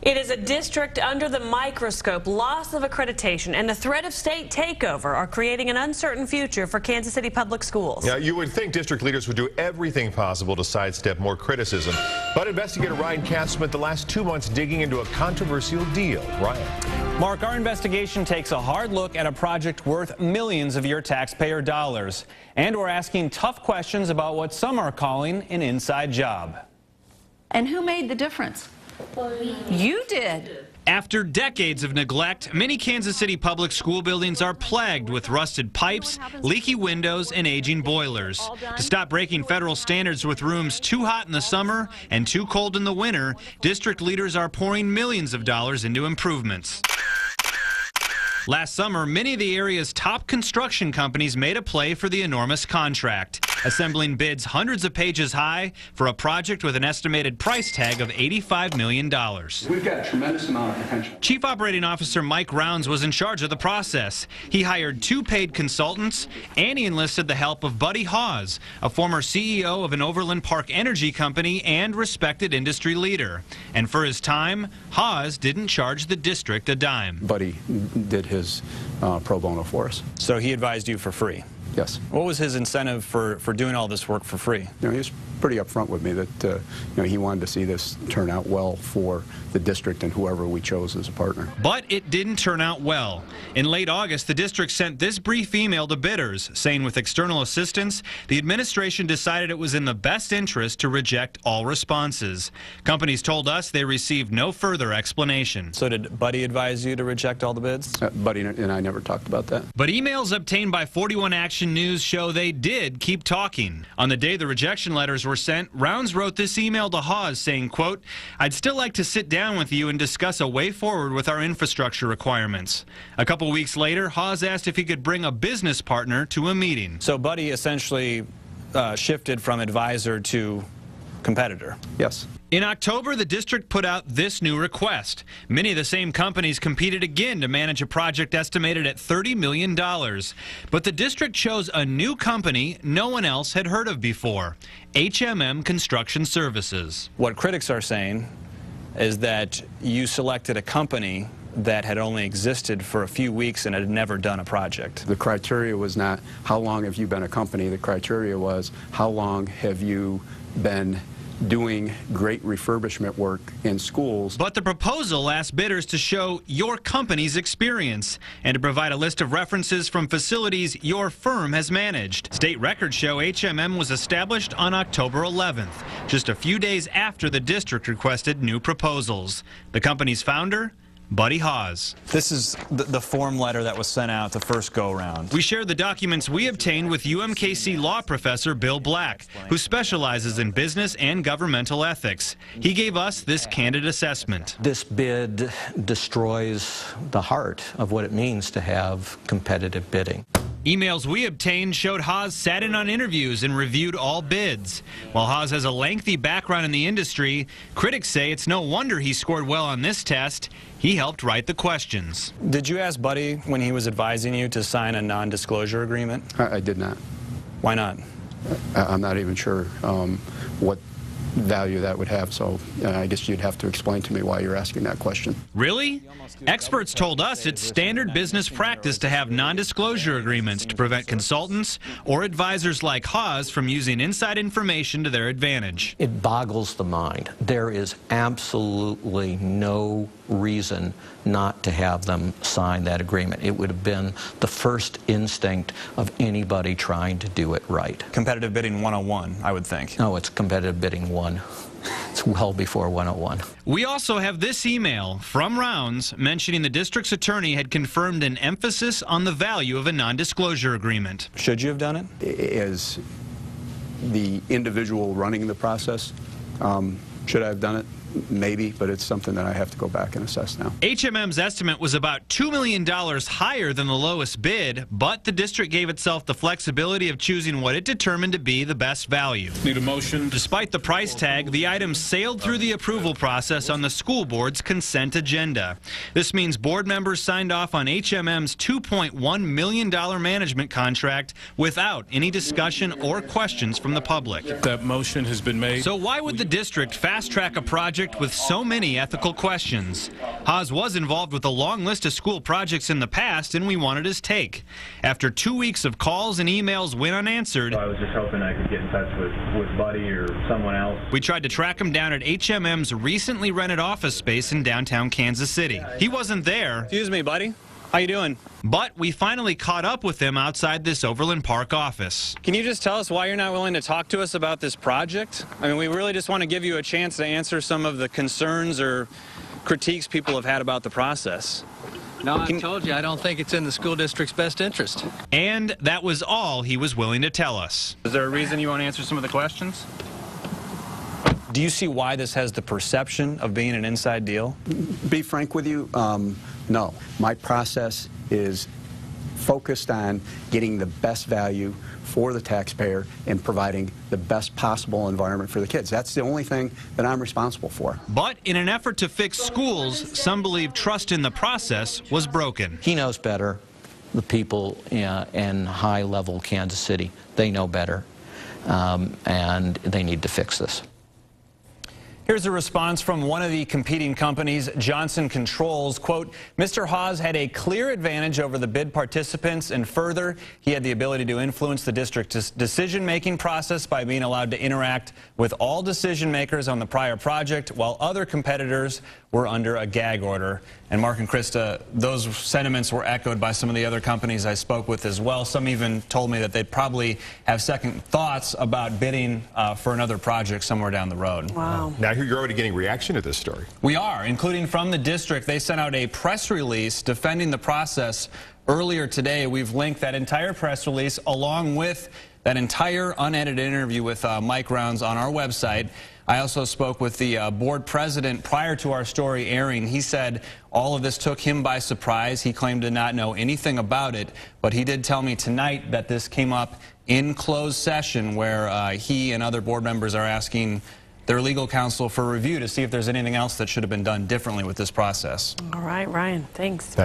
It is a district under the microscope, loss of accreditation, and the threat of state takeover are creating an uncertain future for Kansas City Public Schools. Now, you would think district leaders would do everything possible to sidestep more criticism, but investigator Ryan Katz spent the last 2 months digging into a controversial deal. Ryan. Mark, our investigation takes a hard look at a project worth millions of your taxpayer dollars, and we're asking tough questions about what some are calling an inside job. And who made the difference? You did. After decades of neglect, many Kansas City public school buildings are plagued with rusted pipes, leaky windows, and aging boilers. To stop breaking federal standards with rooms too hot in the summer and too cold in the winter, district leaders are pouring millions of dollars into improvements. Last summer, many of the area's top construction companies made a play for the enormous contract, assembling bids hundreds of pages high for a project with an estimated price tag of $85 million. We've got a tremendous amount of potential. Chief Operating Officer Mike Rounds was in charge of the process. He hired 2 paid consultants, and he enlisted the help of Buddy Hawes, a former CEO of an Overland Park energy company and respected industry leader. And for his time, Hawes didn't charge the district a dime. Buddy did his pro bono for us. So he advised you for free? Yes. What was his incentive for doing all this work for free? He was pretty upfront with me that he wanted to see this turn out well for the district and whoever we chose as a partner. But it didn't turn out well. In late August, the district sent this brief email to bidders, saying with external assistance, the administration decided it was in the best interest to reject all responses. Companies told us they received no further explanation. So did Buddy advise you to reject all the bids? Buddy and I never talked about that. But emails obtained by 41 Action News show they did keep talking. On the day the rejection letters were sent, Rounds wrote this email to Hawes saying, quote, "I'd still like to sit down with you and discuss a way forward with our infrastructure requirements." A couple weeks later, Hawes asked if he could bring a business partner to a meeting. So Buddy essentially shifted from advisor to competitor. Yes. In October, the district put out this new request. Many of the same companies competed again to manage a project estimated at $30 million. But the district chose a new company no one else had heard of before, HMM Construction Services. What critics are saying is that you selected a company that had only existed for a few weeks and had never done a project. The criteria was not how long have you been a company. The criteria was how long have you been doing great refurbishment work in schools. But the proposal asked bidders to show your company's experience and to provide a list of references from facilities your firm has managed. State records show HMM was established on October 11th, just a few days after the district requested new proposals. The company's founder, Buddy Hawes. This is the form letter that was sent out the first go-round. We shared the documents we obtained with UMKC law professor Bill Black, who specializes in business and governmental ethics. He gave us this candid assessment. This bid destroys the heart of what it means to have competitive bidding. Emails we obtained showed Hawes sat in on interviews and reviewed all bids. While Hawes has a lengthy background in the industry, critics say it's no wonder he scored well on this test. He helped write the questions. Did you ask Buddy when he was advising you to sign a non-disclosure agreement? I did not. Why not? I'm not even sure what value that would have, so I guess you'd have to explain to me why you're asking that question. Really? Experts told us it's standard business practice to have non-disclosure agreements to prevent consultants or advisors like Hawes from using inside information to their advantage. It boggles the mind. There is absolutely no reason not to have them sign that agreement. It would have been the first instinct of anybody trying to do it right. Competitive bidding 101, I would think. No, it's competitive bidding 1. It's well before 101. We also have this email from Rounds mentioning the district's attorney had confirmed an emphasis on the value of a non-disclosure agreement. Should you have done it? As the individual running the process, should I have done it? Maybe, but it's something that I have to go back and assess now. HMM's estimate was about $2 million higher than the lowest bid, but the district gave itself the flexibility of choosing what it determined to be the best value. Need a motion? Despite the price tag, the item sailed through the approval process on the school board's consent agenda. This means board members signed off on HMM's $2.1 million management contract without any discussion or questions from the public. That motion has been made. So why would the district fast-track a project project with so many ethical questions. Haas was involved with a long list of school projects in the past, and we wanted his take. After 2 weeks of calls and emails went unanswered, I was just hoping I could get in touch with Buddy or someone else. We tried to track him down at HMM's recently rented office space in downtown Kansas City. He wasn't there. Excuse me, buddy. How you doing? But we finally caught up with him outside this Overland Park office. Can you just tell us why you're not willing to talk to us about this project? I mean, we really just want to give you a chance to answer some of the concerns or critiques people have had about the process. No, I told you, I don't think it's in the school district's best interest. And that was all he was willing to tell us. Is there a reason you won't answer some of the questions? Do you see why this has the perception of being an inside deal? Be frank with you, no. My process is focused on getting the best value for the taxpayer and providing the best possible environment for the kids. That's the only thing that I'm responsible for. But in an effort to fix schools, some believe trust in the process was broken. He knows better. The people in high-level Kansas City, they know better, and they need to fix this. Here's a response from one of the competing companies, Johnson Controls. Quote, Mr. Haas had a clear advantage over the bid participants, and further, he had the ability to influence the district's decision-making process by being allowed to interact with all decision makers on the prior project, while other competitors were under a gag order. And Mark and Krista, those sentiments were echoed by some of the other companies I spoke with as well. Some even told me that they'd probably have second thoughts about bidding for another project somewhere down the road. Wow. Now you're already getting reaction to this story. We are, including from the district. They sent out a press release defending the process earlier today. We've linked that entire press release along with that entire unedited interview with Mike Rounds on our website. I also spoke with the board president prior to our story airing. He said all of this took him by surprise. He claimed to not know anything about it, but he did tell me tonight that this came up in closed session where he and other board members are asking their legal counsel for review to see if there's anything else that should have been done differently with this process. All right, Ryan, thanks.